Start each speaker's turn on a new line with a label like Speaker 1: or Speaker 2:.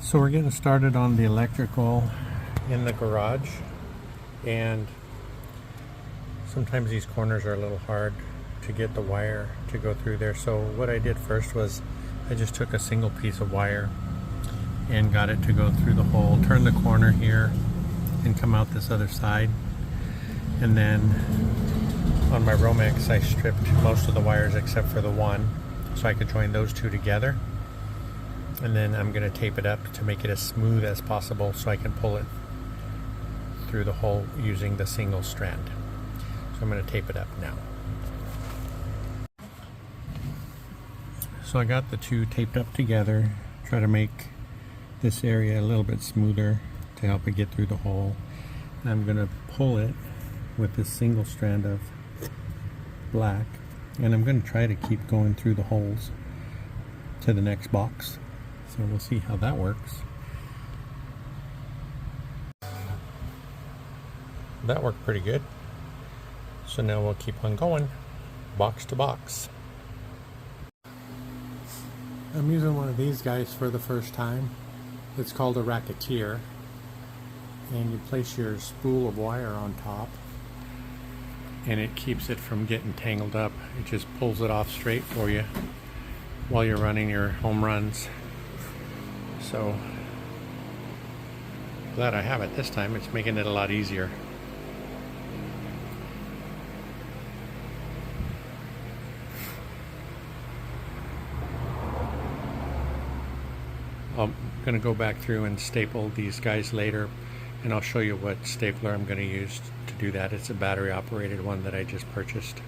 Speaker 1: So we're getting started on the electrical in the garage, and sometimes these corners are a little hard to get the wire to go through there. So what I did first was I just took a single piece of wire and got it to go through the hole, turn the corner here and come out this other side. And then on my Romex I stripped most of the wires except for the one so I could join those two together. And then I'm going to tape it up to make it as smooth as possible so I can pull it through the hole using the single strand. So I'm going to tape it up now. So I got the two taped up together, try to make this area a little bit smoother to help it get through the hole. And I'm going to pull it with this single strand of black, and I'm going to try to keep going through the holes to the next box. So we'll see how that works. That worked pretty good. So now we'll keep on going, box to box. I'm using one of these guys for the first time. It's called a racketeer. And you place your spool of wire on top, and it keeps it from getting tangled up. It just pulls it off straight for you while you're running your home runs. So glad I have it this time. It's making it a lot easier. I'm going to go back through and staple these guys later, and I'll show you what stapler I'm going to use to do that. It's a battery operated one that I just purchased.